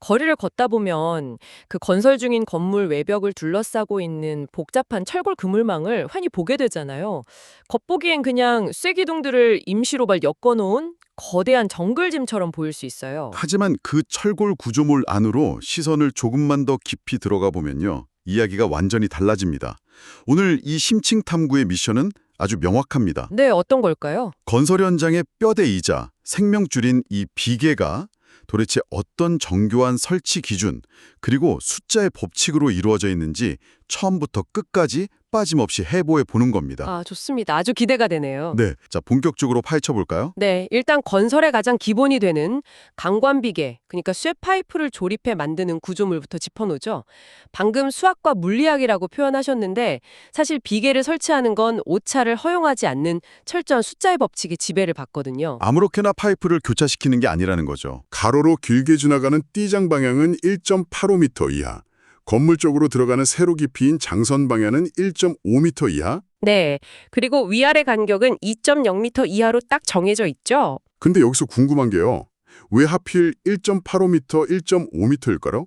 거리를 걷다 보면 그 건설 중인 건물 외벽을 둘러싸고 있는 복잡한 철골 그물망을 흔히 보게 되잖아요. 겉보기엔 그냥 쇠기둥들을 임시로 엮어놓은 거대한 정글짐처럼 보일 수 있어요. 하지만 그 철골 구조물 안으로 시선을 조금만 더 깊이 들어가 보면요. 이야기가 완전히 달라집니다. 오늘 이 심층 탐구의 미션은 아주 명확합니다. 네, 어떤 걸까요? 건설 현장의 뼈대이자 생명줄인 이 비계가 도대체 어떤 정교한 설치 기준 그리고 숫자의 법칙으로 이루어져 있는지 처음부터 끝까지 빠짐없이 해보해 보는 겁니다. 아, 좋습니다. 아주 기대가 되네요. 네, 자 본격적으로 파헤쳐볼까요? 네, 일단 건설의 가장 기본이 되는 강관비계, 그러니까 쇠파이프를 조립해 만드는 구조물부터 짚어놓죠. 방금 수학과 물리학이라고 표현하셨는데 사실 비계를 설치하는 건 오차를 허용하지 않는 철저한 숫자의 법칙의 지배를 받거든요. 아무렇게나 파이프를 교차시키는 게 아니라는 거죠. 가로로 길게 지나가는 띠장 방향은 1.85m 이하, 건물 쪽으로 들어가는 세로 깊이인 장선 방향은 1.5m 이하? 네, 그리고 위아래 간격은 2.0m 이하로 딱 정해져 있죠. 근데 여기서 궁금한 게요. 왜 하필 1.85m, 1.5m일까요?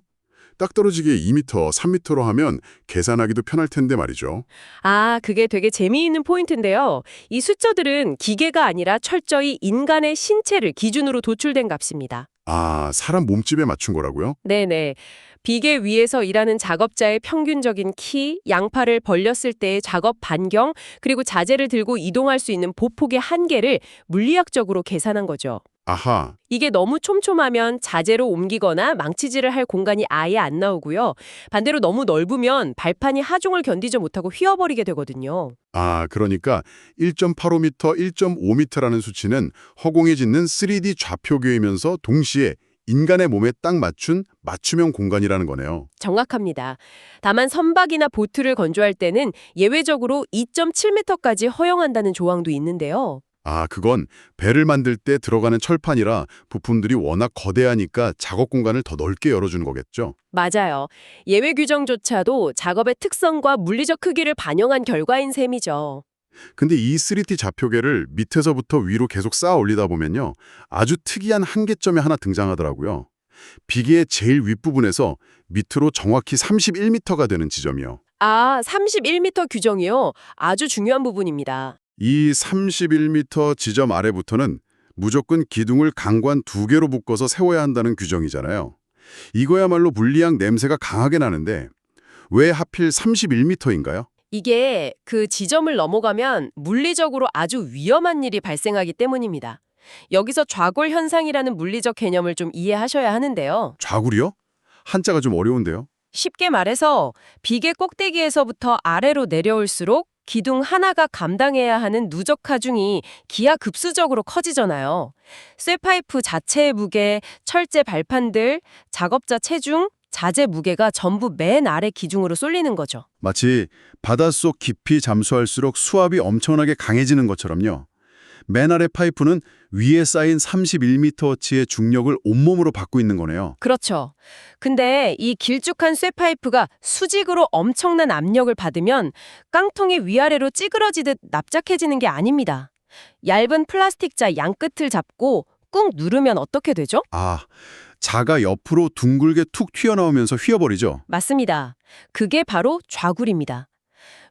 딱 떨어지게 2m, 3m로 하면 계산하기도 편할 텐데 말이죠. 아, 그게 되게 재미있는 포인트인데요. 이 숫자들은 기계가 아니라 철저히 인간의 신체를 기준으로 도출된 값입니다. 아, 사람 몸집에 맞춘 거라고요? 네네. 비계 위에서 일하는 작업자의 평균적인 키, 양팔을 벌렸을 때의 작업 반경, 그리고 자재를 들고 이동할 수 있는 보폭의 한계를 물리학적으로 계산한 거죠. 아하, 이게 너무 촘촘하면 자재로 옮기거나 망치질을 할 공간이 아예 안 나오고요. 반대로 너무 넓으면 발판이 하중을 견디지 못하고 휘어버리게 되거든요. 그러니까 1.85m, 1.5m라는 수치는 허공에 짓는 3D 좌표계이면서 동시에 인간의 몸에 딱 맞춘 맞춤형 공간이라는 거네요. 정확합니다. 다만 선박이나 보트를 건조할 때는 예외적으로 2.7m까지 허용한다는 조항도 있는데요. 그건 배를 만들 때 들어가는 철판이라 부품들이 워낙 거대하니까 작업 공간을 더 넓게 열어주는 거겠죠. 맞아요. 예외 규정조차도 작업의 특성과 물리적 크기를 반영한 결과인 셈이죠. 근데 이 3D 좌표계를 밑에서부터 위로 계속 쌓아 올리다 보면요. 아주 특이한 한계점이 하나 등장하더라고요. 비계의 제일 윗부분에서 밑으로 정확히 31m가 되는 지점이요. 아, 31m 규정이요. 아주 중요한 부분입니다. 이 31m 지점 아래부터는 무조건 기둥을 강관 2개로 묶어서 세워야 한다는 규정이잖아요. 이거야말로 물리학 냄새가 강하게 나는데 왜 하필 31m인가요? 이게 그 지점을 넘어가면 물리적으로 아주 위험한 일이 발생하기 때문입니다. 여기서 좌골 현상이라는 물리적 개념을 좀 이해하셔야 하는데요. 좌굴이요? 한자가 좀 어려운데요. 쉽게 말해서 비계 꼭대기에서부터 아래로 내려올수록 기둥 하나가 감당해야 하는 누적 하중이 기하급수적으로 커지잖아요. 쇠파이프 자체의 무게, 철제 발판들, 작업자 체중, 자재 무게가 전부 맨 아래 기중으로 쏠리는 거죠. 마치 바닷속 깊이 잠수할수록 수압이 엄청나게 강해지는 것처럼요. 맨 아래 파이프는 위에 쌓인 31m어치의 중력을 온몸으로 받고 있는 거네요. 그렇죠. 근데 이 길쭉한 쇠파이프가 수직으로 엄청난 압력을 받으면 깡통이 위아래로 찌그러지듯 납작해지는 게 아닙니다. 얇은 플라스틱 자 양끝을 잡고 꾹 누르면 어떻게 되죠? 자가 옆으로 둥글게 툭 튀어나오면서 휘어버리죠. 맞습니다. 그게 바로 좌굴입니다.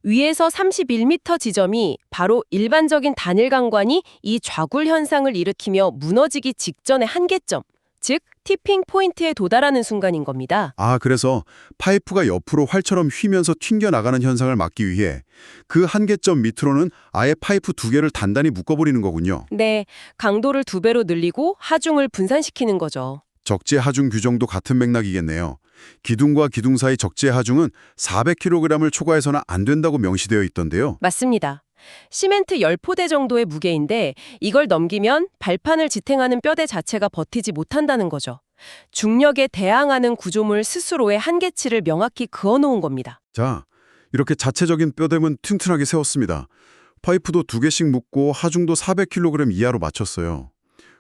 위에서 31m 지점이 바로 일반적인 단일강관이 이 좌굴 현상을 일으키며 무너지기 직전의 한계점, 즉 티핑 포인트에 도달하는 순간인 겁니다. 그래서 파이프가 옆으로 활처럼 휘면서 튕겨나가는 현상을 막기 위해 그 한계점 밑으로는 아예 파이프 2개를 단단히 묶어버리는 거군요. 네, 강도를 2배로 늘리고 하중을 분산시키는 거죠. 적재 하중 규정도 같은 맥락이겠네요. 기둥과 기둥 사이 적재 하중은 400kg을 초과해서는 안 된다고 명시되어 있던데요. 맞습니다. 시멘트 10포대 정도의 무게인데 이걸 넘기면 발판을 지탱하는 뼈대 자체가 버티지 못한다는 거죠. 중력에 대항하는 구조물 스스로의 한계치를 명확히 그어놓은 겁니다. 자, 이렇게 자체적인 뼈대문 튼튼하게 세웠습니다. 파이프도 2개씩 묶고 하중도 400kg 이하로 맞췄어요.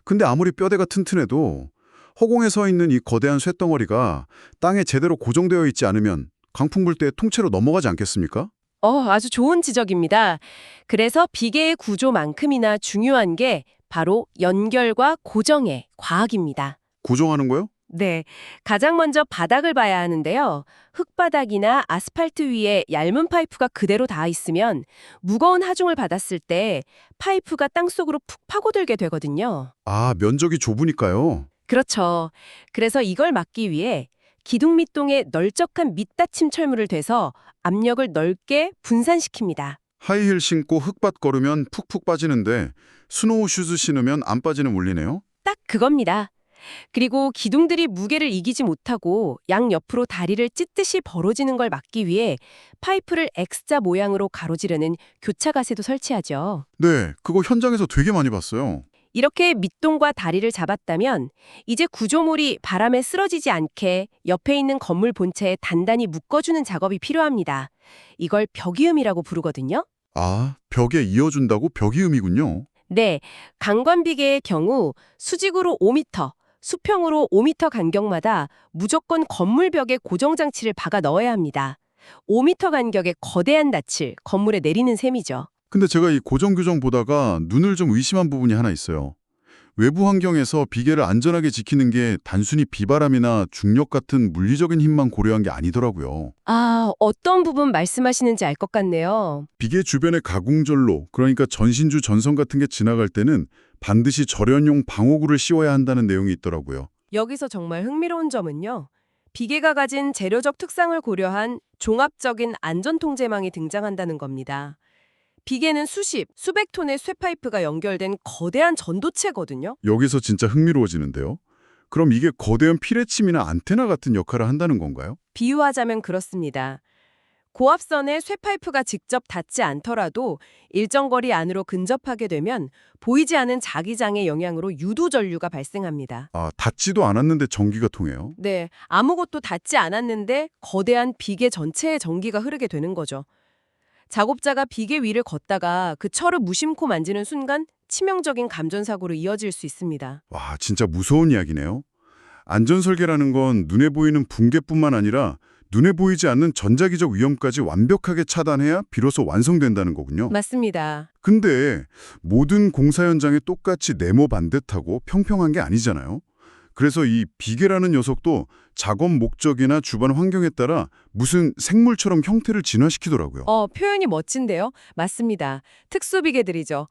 근데 아무리 뼈대가 튼튼해도 허공에 서 있는 이 거대한 쇳덩어리가 땅에 제대로 고정되어 있지 않으면 강풍 불 때 통째로 넘어가지 않겠습니까? 아주 좋은 지적입니다. 그래서 비계의 구조만큼이나 중요한 게 바로 연결과 고정의 과학입니다. 고정하는 거요? 네, 가장 먼저 바닥을 봐야 하는데요. 흙바닥이나 아스팔트 위에 얇은 파이프가 그대로 닿아 있으면 무거운 하중을 받았을 때 파이프가 땅속으로 푹 파고들게 되거든요. 아, 면적이 좁으니까요. 그렇죠. 그래서 이걸 막기 위해 기둥 밑동에 널쩍한 밑받침 철물을 대서 압력을 넓게 분산시킵니다. 하이힐 신고 흙밭 걸으면 푹푹 빠지는데 스노우 슈즈 신으면 안 빠지는 원리네요. 딱 그겁니다. 그리고 기둥들이 무게를 이기지 못하고 양옆으로 다리를 찢듯이 벌어지는 걸 막기 위해 파이프를 X자 모양으로 가로지르는 교차가세도 설치하죠. 네, 그거 현장에서 되게 많이 봤어요. 이렇게 밑동과 다리를 잡았다면 이제 구조물이 바람에 쓰러지지 않게 옆에 있는 건물 본체에 단단히 묶어주는 작업이 필요합니다. 이걸 벽이음이라고 부르거든요. 아, 벽에 이어준다고 벽이음이군요. 네, 강관비계의 경우 수직으로 5m, 수평으로 5m 간격마다 무조건 건물벽에 고정장치를 박아 넣어야 합니다. 5m 간격의 거대한 닻을 건물에 내리는 셈이죠. 근데 제가 이 고정 규정 보다가 눈을 좀 의심한 부분이 하나 있어요. 외부 환경에서 비계를 안전하게 지키는 게 단순히 비바람이나 중력 같은 물리적인 힘만 고려한 게 아니더라고요. 아, 어떤 부분 말씀하시는지 알 것 같네요. 비계 주변에 가공절로, 그러니까 전신주 전선 같은 게 지나갈 때는 반드시 절연용 방어구를 씌워야 한다는 내용이 있더라고요. 여기서 정말 흥미로운 점은요. 비계가 가진 재료적 특성을 고려한 종합적인 안전통제망이 등장한다는 겁니다. 비계는 수백 톤의 쇠파이프가 연결된 거대한 전도체거든요. 여기서 진짜 흥미로워지는데요. 그럼 이게 거대한 피뢰침이나 안테나 같은 역할을 한다는 건가요? 비유하자면 그렇습니다. 고압선에 쇠파이프가 직접 닿지 않더라도 일정 거리 안으로 근접하게 되면 보이지 않은 자기장의 영향으로 유도전류가 발생합니다. 아, 닿지도 않았는데 전기가 통해요? 네, 아무것도 닿지 않았는데 거대한 비계 전체에 전기가 흐르게 되는 거죠. 작업자가 비계 위를 걷다가 그 철을 무심코 만지는 순간 치명적인 감전사고로 이어질 수 있습니다. 와, 진짜 무서운 이야기네요. 안전설계라는 건 눈에 보이는 붕괴뿐만 아니라 눈에 보이지 않는 전자기적 위험까지 완벽하게 차단해야 비로소 완성된다는 거군요. 맞습니다. 근데 모든 공사 현장이 똑같이 네모 반듯하고 평평한 게 아니잖아요. 그래서 이 비계라는 녀석도 작업 목적이나 주변 환경에 따라 무슨 생물처럼 형태를 진화시키더라고요. 표현이 멋진데요? 맞습니다. 특수비계들이죠.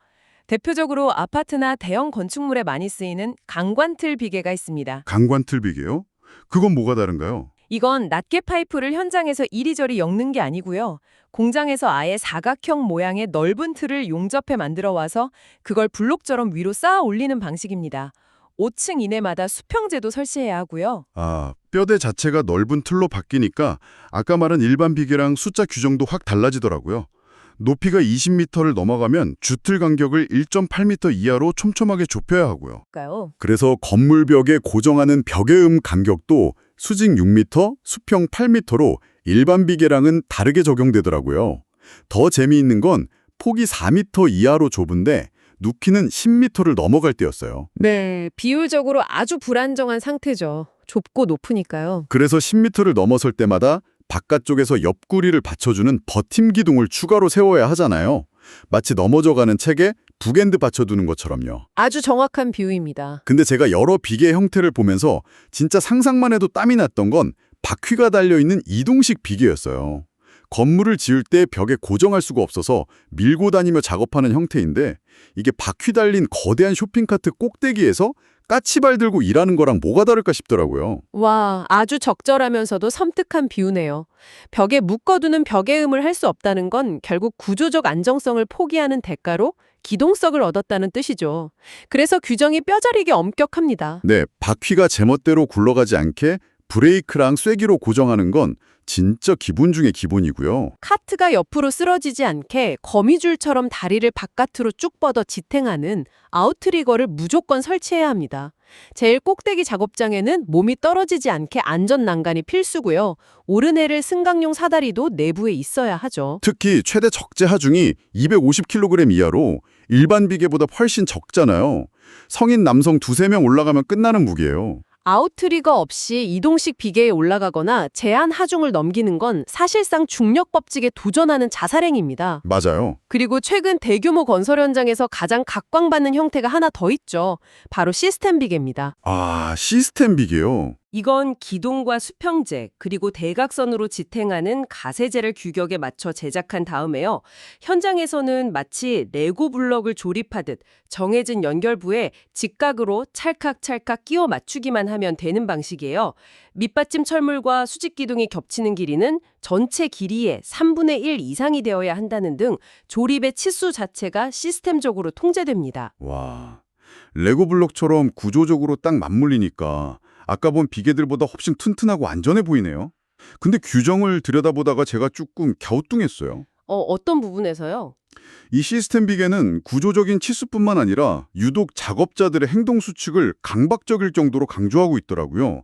대표적으로 아파트나 대형 건축물에 많이 쓰이는 강관틀 비계가 있습니다. 강관틀 비계요? 그건 뭐가 다른가요? 이건 낱개 파이프를 현장에서 이리저리 엮는 게 아니고요. 공장에서 아예 사각형 모양의 넓은 틀을 용접해 만들어 와서 그걸 블록처럼 위로 쌓아 올리는 방식입니다. 5층 이내마다 수평제도 설치해야 하고요. 아, 뼈대 자체가 넓은 틀로 바뀌니까 아까 말한 일반 비계랑 숫자 규정도 확 달라지더라고요. 높이가 20m를 넘어가면 주틀 간격을 1.8m 이하로 촘촘하게 좁혀야 하고요. 그래서 건물벽에 고정하는 벽의 간격도 수직 6m, 수평 8m로 일반 비계랑은 다르게 적용되더라고요. 더 재미있는 건 폭이 4m 이하로 좁은데 눕히는 10m를 넘어갈 때였어요. 네, 비율적으로 아주 불안정한 상태죠. 좁고 높으니까요. 그래서 10m를 넘어설 때마다 바깥쪽에서 옆구리를 받쳐주는 버팀 기둥을 추가로 세워야 하잖아요. 마치 넘어져가는 책에 북엔드 받쳐두는 것처럼요. 아주 정확한 비유입니다. 근데 제가 여러 비계 형태를 보면서 진짜 상상만 해도 땀이 났던 건 바퀴가 달려있는 이동식 비계였어요. 건물을 지을 때 벽에 고정할 수가 없어서 밀고 다니며 작업하는 형태인데 이게 바퀴 달린 거대한 쇼핑카트 꼭대기에서 까치발 들고 일하는 거랑 뭐가 다를까 싶더라고요. 와, 아주 적절하면서도 섬뜩한 비유네요. 벽에 묶어두는 벽의음을 할 수 없다는 건 결국 구조적 안정성을 포기하는 대가로 기동성을 얻었다는 뜻이죠. 그래서 규정이 뼈저리게 엄격합니다. 네, 바퀴가 제멋대로 굴러가지 않게 브레이크랑 쐐기로 고정하는 건 진짜 기본 중에 기본이고요. 카트가 옆으로 쓰러지지 않게 거미줄처럼 다리를 바깥으로 쭉 뻗어 지탱하는 아웃트리거를 무조건 설치해야 합니다. 제일 꼭대기 작업장에는 몸이 떨어지지 않게 안전 난간이 필수고요. 오르내릴 승강용 사다리도 내부에 있어야 하죠. 특히 최대 적재 하중이 250kg 이하로 일반 비계보다 훨씬 적잖아요. 성인 남성 2~3명 올라가면 끝나는 무게예요. 아웃트리거 없이 이동식 비계에 올라가거나 제한 하중을 넘기는 건 사실상 중력 법칙에 도전하는 자살행위입니다. 맞아요. 그리고 최근 대규모 건설 현장에서 가장 각광받는 형태가 하나 더 있죠. 바로 시스템 비계입니다. 아, 시스템 비계요. 이건 기둥과 수평재, 그리고 대각선으로 지탱하는 가세재를 규격에 맞춰 제작한 다음에요. 현장에서는 마치 레고 블럭을 조립하듯 정해진 연결부에 직각으로 찰칵찰칵 끼워 맞추기만 하면 되는 방식이에요. 밑받침 철물과 수직 기둥이 겹치는 길이는 전체 길이의 3분의 1 이상이 되어야 한다는 등 조립의 치수 자체가 시스템적으로 통제됩니다. 와, 레고 블록처럼 구조적으로 딱 맞물리니까 아까 본 비계들보다 훨씬 튼튼하고 안전해 보이네요. 근데 규정을 들여다보다가 제가 조금 갸우뚱했어요. 어떤 부분에서요? 이 시스템 비계는 구조적인 치수뿐만 아니라 유독 작업자들의 행동 수칙을 강박적일 정도로 강조하고 있더라고요.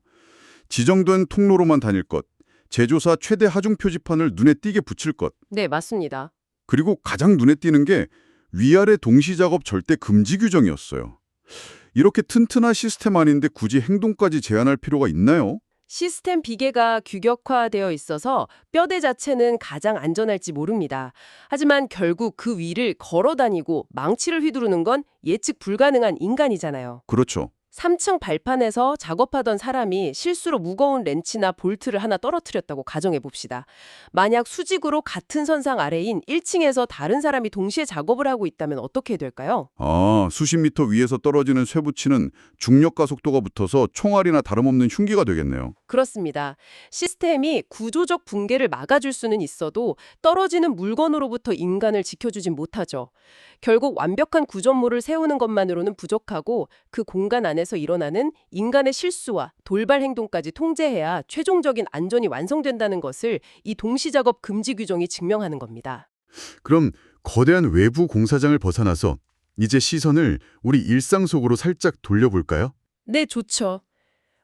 지정된 통로로만 다닐 것, 제조사 최대 하중 표지판을 눈에 띄게 붙일 것, 네, 맞습니다. 그리고 가장 눈에 띄는 게 위아래 동시 작업 절대 금지 규정이었어요. 이렇게 튼튼한 시스템 아닌데 굳이 행동까지 제한할 필요가 있나요? 시스템 비계가 규격화되어 있어서 뼈대 자체는 가장 안전할지 모릅니다. 하지만 결국 그 위를 걸어 다니고 망치를 휘두르는 건 예측 불가능한 인간이잖아요. 그렇죠. 3층 발판에서 작업하던 사람이 실수로 무거운 렌치나 볼트를 하나 떨어뜨렸다고 가정해 봅시다. 만약 수직으로 같은 선상 아래인 1층에서 다른 사람이 동시에 작업을 하고 있다면 어떻게 될까요? 아, 수십 미터 위에서 떨어지는 쇠붙이는 중력과 속도가 붙어서 총알이나 다름없는 흉기가 되겠네요. 그렇습니다. 시스템이 구조적 붕괴를 막아줄 수는 있어도 떨어지는 물건으로부터 인간을 지켜주진 못하죠. 결국 완벽한 구조물을 세우는 것만으로는 부족하고 그 공간 안에서 일어나는 인간의 실수와 돌발 행동까지 통제해야 최종적인 안전이 완성된다는 것을 이 동시작업 금지 규정이 증명하는 겁니다. 그럼 거대한 외부 공사장을 벗어나서 이제 시선을 우리 일상 속으로 살짝 돌려볼까요? 네, 좋죠.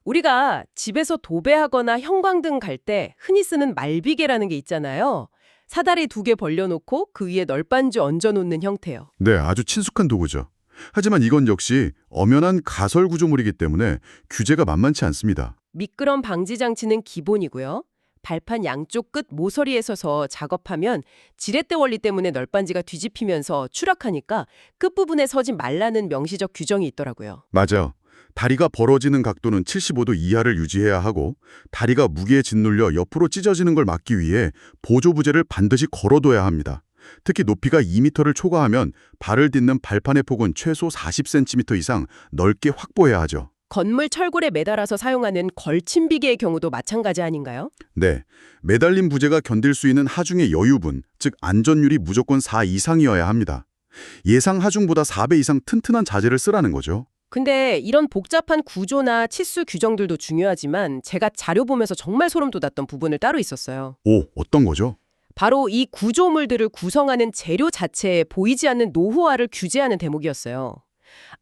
우리가 집에서 도배하거나 형광등 갈 때 흔히 쓰는 말비계라는 게 있잖아요. 사다리 2개 벌려놓고 그 위에 널빤지 얹어놓는 형태요. 네, 아주 친숙한 도구죠. 하지만 이건 역시 엄연한 가설 구조물이기 때문에 규제가 만만치 않습니다. 미끄럼 방지 장치는 기본이고요. 발판 양쪽 끝 모서리에 서서 작업하면 지렛대 원리 때문에 널빤지가 뒤집히면서 추락하니까 끝부분에 서지 말라는 명시적 규정이 있더라고요. 맞아. 다리가 벌어지는 각도는 75도 이하를 유지해야 하고 다리가 무게에 짓눌려 옆으로 찢어지는 걸 막기 위해 보조부재를 반드시 걸어둬야 합니다. 특히 높이가 2m를 초과하면 발을 딛는 발판의 폭은 최소 40cm 이상 넓게 확보해야 하죠. 건물 철골에 매달아서 사용하는 걸침 비계의 경우도 마찬가지 아닌가요? 네, 매달림 부재가 견딜 수 있는 하중의 여유분, 즉 안전율이 무조건 4 이상이어야 합니다. 예상 하중보다 4배 이상 튼튼한 자재를 쓰라는 거죠. 근데 이런 복잡한 구조나 치수 규정들도 중요하지만 제가 자료 보면서 정말 소름 돋았던 부분을 따로 있었어요. 오, 어떤 거죠? 바로 이 구조물들을 구성하는 재료 자체에 보이지 않는 노후화를 규제하는 대목이었어요.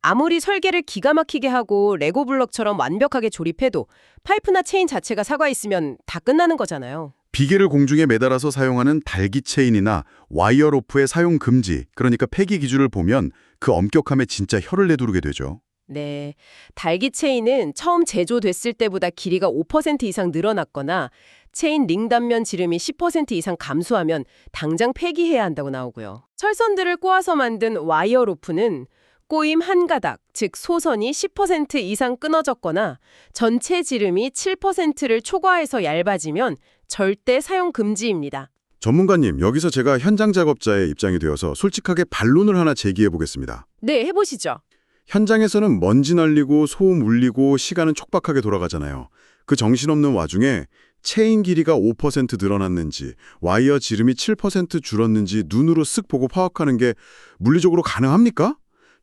아무리 설계를 기가 막히게 하고 레고 블럭처럼 완벽하게 조립해도 파이프나 체인 자체가 사과 있으면 다 끝나는 거잖아요. 비계를 공중에 매달아서 사용하는 달기 체인이나 와이어 로프의 사용 금지, 그러니까 폐기 기준을 보면 그 엄격함에 진짜 혀를 내두르게 되죠. 네, 달기 체인은 처음 제조됐을 때보다 길이가 5% 이상 늘어났거나 체인 링 단면 지름이 10% 이상 감소하면 당장 폐기해야 한다고 나오고요. 철선들을 꼬아서 만든 와이어 로프는 꼬임 한 가닥, 즉 소선이 10% 이상 끊어졌거나 전체 지름이 7%를 초과해서 얇아지면 절대 사용 금지입니다. 전문가님, 여기서 제가 현장 작업자의 입장이 되어서 솔직하게 반론을 하나 제기해 보겠습니다. 네, 해보시죠. 현장에서는 먼지 날리고 소음 울리고 시간은 촉박하게 돌아가잖아요. 그 정신없는 와중에 체인 길이가 5% 늘어났는지 와이어 지름이 7% 줄었는지 눈으로 쓱 보고 파악하는 게 물리적으로 가능합니까?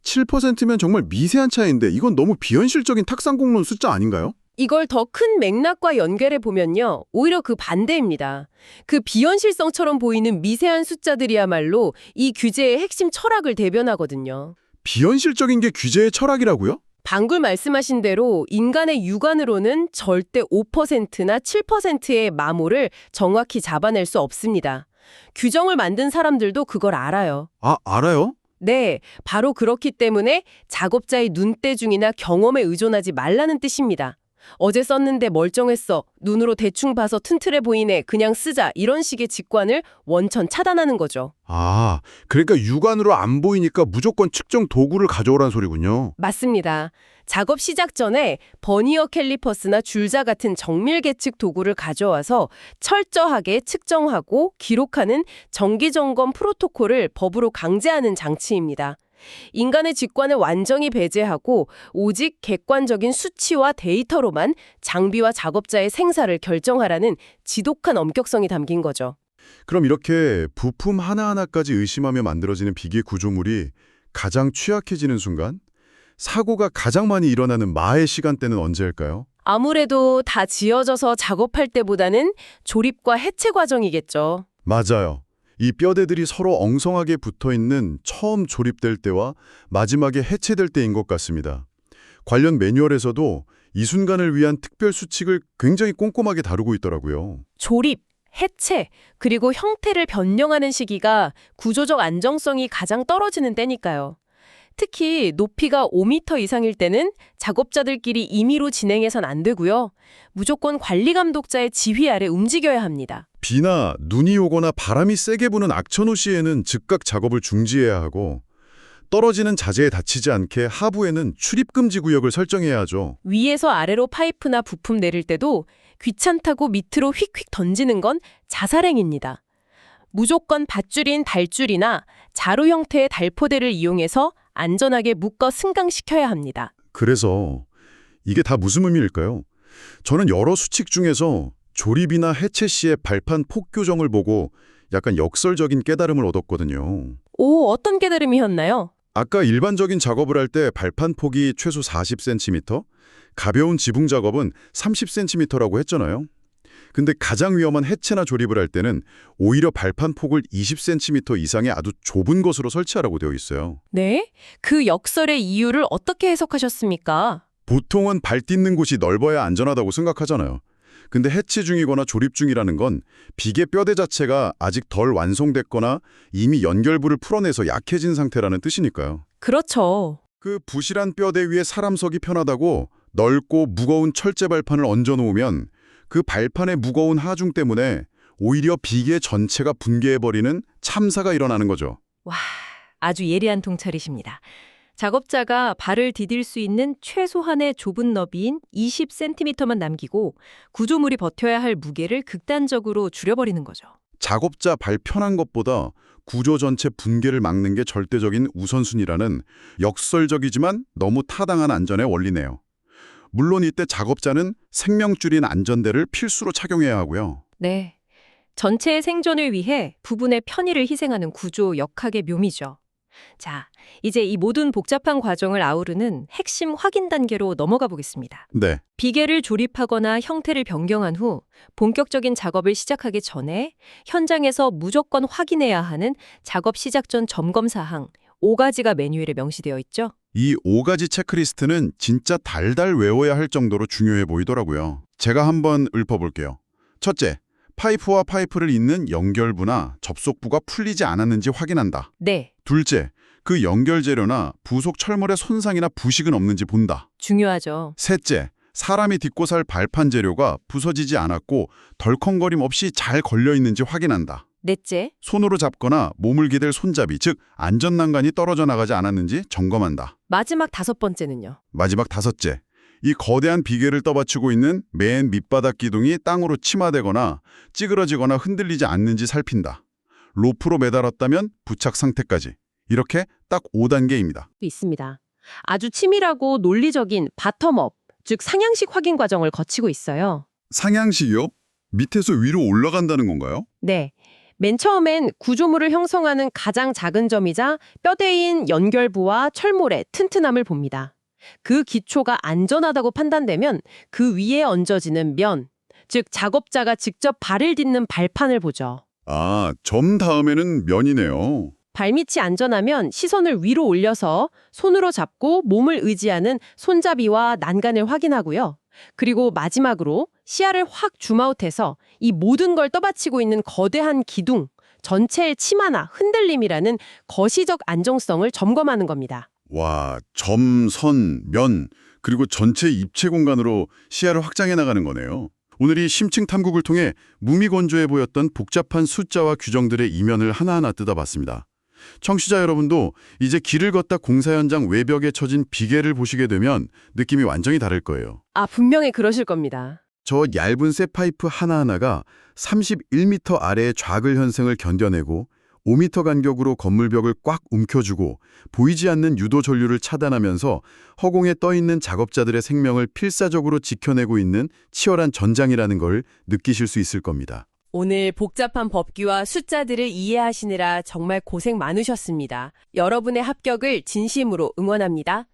7%면 정말 미세한 차이인데 이건 너무 비현실적인 탁상공론 숫자 아닌가요? 이걸 더 큰 맥락과 연결해 보면요. 오히려 그 반대입니다. 그 비현실성처럼 보이는 미세한 숫자들이야말로 이 규제의 핵심 철학을 대변하거든요. 비현실적인 게 규제의 철학이라고요? 방금 말씀하신 대로 인간의 육안으로는 절대 5%나 7%의 마모를 정확히 잡아낼 수 없습니다. 규정을 만든 사람들도 그걸 알아요. 아, 알아요? 네, 바로 그렇기 때문에 작업자의 눈대중이나 경험에 의존하지 말라는 뜻입니다. 어제 썼는데 멀쩡했어. 눈으로 대충 봐서 튼튼해 보이네. 그냥 쓰자. 이런 식의 직관을 원천 차단하는 거죠. 아, 그러니까 육안으로 안 보이니까 무조건 측정 도구를 가져오란 소리군요. 맞습니다. 작업 시작 전에 버니어 캘리퍼스나 줄자 같은 정밀 계측 도구를 가져와서 철저하게 측정하고 기록하는 정기 점검 프로토콜을 법으로 강제하는 장치입니다. 인간의 직관을 완전히 배제하고 오직 객관적인 수치와 데이터로만 장비와 작업자의 생사를 결정하라는 지독한 엄격성이 담긴 거죠. 그럼 이렇게 부품 하나하나까지 의심하며 만들어지는 비계 구조물이 가장 취약해지는 순간? 사고가 가장 많이 일어나는 마의 시간대는 언제일까요? 아무래도 다 지어져서 작업할 때보다는 조립과 해체 과정이겠죠. 맞아요. 이 뼈대들이 서로 엉성하게 붙어있는 처음 조립될 때와 마지막에 해체될 때인 것 같습니다. 관련 매뉴얼에서도 이 순간을 위한 특별 수칙을 굉장히 꼼꼼하게 다루고 있더라고요. 조립, 해체, 그리고 형태를 변경하는 시기가 구조적 안정성이 가장 떨어지는 때니까요. 특히 높이가 5m 이상일 때는 작업자들끼리 임의로 진행해선 안 되고요. 무조건 관리 감독자의 지휘 아래 움직여야 합니다. 비나 눈이 오거나 바람이 세게 부는 악천후 시에는 즉각 작업을 중지해야 하고 떨어지는 자재에 다치지 않게 하부에는 출입금지 구역을 설정해야 하죠. 위에서 아래로 파이프나 부품 내릴 때도 귀찮다고 밑으로 휙휙 던지는 건 자살행위입니다. 무조건 밧줄인 달줄이나 자루 형태의 달포대를 이용해서 안전하게 묶어 승강시켜야 합니다. 그래서 이게 다 무슨 의미일까요? 저는 여러 수칙 중에서 조립이나 해체 시의 발판 폭 교정을 보고 약간 역설적인 깨달음을 얻었거든요. 오, 어떤 깨달음이었나요? 아까 일반적인 작업을 할 때 발판 폭이 최소 40cm, 가벼운 지붕 작업은 30cm라고 했잖아요. 근데 가장 위험한 해체나 조립을 할 때는 오히려 발판 폭을 20cm 이상의 아주 좁은 것으로 설치하라고 되어 있어요. 네? 그 역설의 이유를 어떻게 해석하셨습니까? 보통은 발 딛는 곳이 넓어야 안전하다고 생각하잖아요. 근데 해체 중이거나 조립 중이라는 건 비계 뼈대 자체가 아직 덜 완성됐거나 이미 연결부를 풀어내서 약해진 상태라는 뜻이니까요. 그렇죠. 그 부실한 뼈대 위에 사람 서기 편하다고 넓고 무거운 철제 발판을 얹어놓으면 그 발판의 무거운 하중 때문에 오히려 비계 전체가 붕괴해버리는 참사가 일어나는 거죠. 와, 아주 예리한 통찰이십니다. 작업자가 발을 디딜 수 있는 최소한의 좁은 너비인 20cm만 남기고 구조물이 버텨야 할 무게를 극단적으로 줄여버리는 거죠. 작업자 발 편한 것보다 구조 전체 붕괴를 막는 게 절대적인 우선순위라는 역설적이지만 너무 타당한 안전의 원리네요. 물론 이때 작업자는 생명줄인 안전대를 필수로 착용해야 하고요. 네, 전체의 생존을 위해 부분의 편의를 희생하는 구조 역학의 묘미죠. 자, 이제 이 모든 복잡한 과정을 아우르는 핵심 확인 단계로 넘어가 보겠습니다. 네, 비계를 조립하거나 형태를 변경한 후 본격적인 작업을 시작하기 전에 현장에서 무조건 확인해야 하는 작업 시작 전 점검 사항 5가지가 매뉴얼에 명시되어 있죠. 이 5가지 체크리스트는 진짜 달달 외워야 할 정도로 중요해 보이더라고요. 제가 한번 읊어볼게요. 첫째, 파이프와 파이프를 잇는 연결부나 접속부가 풀리지 않았는지 확인한다. 네, 둘째, 그 연결 재료나 부속 철물의 손상이나 부식은 없는지 본다. 중요하죠. 셋째, 사람이 딛고 살 발판 재료가 부서지지 않았고 덜컹거림 없이 잘 걸려 있는지 확인한다. 넷째, 손으로 잡거나 몸을 기댈 손잡이, 즉 안전난간이 떨어져 나가지 않았는지 점검한다. 마지막 5번째는요. 마지막 다섯째, 이 거대한 비계를 떠받치고 있는 맨 밑바닥 기둥이 땅으로 침하되거나 찌그러지거나 흔들리지 않는지 살핀다. 로프로 매달았다면 부착 상태까지. 이렇게 딱 5단계입니다. 있습니다. 아주 치밀하고 논리적인 바텀업, 즉 상향식 확인 과정을 거치고 있어요. 상향식이요? 밑에서 위로 올라간다는 건가요? 네. 맨 처음엔 구조물을 형성하는 가장 작은 점이자 뼈대인 연결부와 철물의 튼튼함을 봅니다. 그 기초가 안전하다고 판단되면 그 위에 얹어지는 면, 즉 작업자가 직접 발을 딛는 발판을 보죠. 아, 점 다음에는 면이네요. 발밑이 안전하면 시선을 위로 올려서 손으로 잡고 몸을 의지하는 손잡이와 난간을 확인하고요. 그리고 마지막으로 시야를 확 줌아웃해서 이 모든 걸 떠받치고 있는 거대한 기둥, 전체의 침하나 흔들림이라는 거시적 안정성을 점검하는 겁니다. 와, 점, 선, 면, 그리고 전체 입체 공간으로 시야를 확장해 나가는 거네요. 오늘 이 심층 탐구를 통해 무미건조해 보였던 복잡한 숫자와 규정들의 이면을 하나하나 뜯어봤습니다. 청취자 여러분도 이제 길을 걷다 공사 현장 외벽에 쳐진 비계를 보시게 되면 느낌이 완전히 다를 거예요. 아, 분명히 그러실 겁니다. 저 얇은 쇠파이프 하나하나가 31m 아래의 좌글 현상을 견뎌내고 5m 간격으로 건물벽을 꽉 움켜쥐고 보이지 않는 유도 전류를 차단하면서 허공에 떠있는 작업자들의 생명을 필사적으로 지켜내고 있는 치열한 전장이라는 걸 느끼실 수 있을 겁니다. 오늘 복잡한 법규와 숫자들을 이해하시느라 정말 고생 많으셨습니다. 여러분의 합격을 진심으로 응원합니다.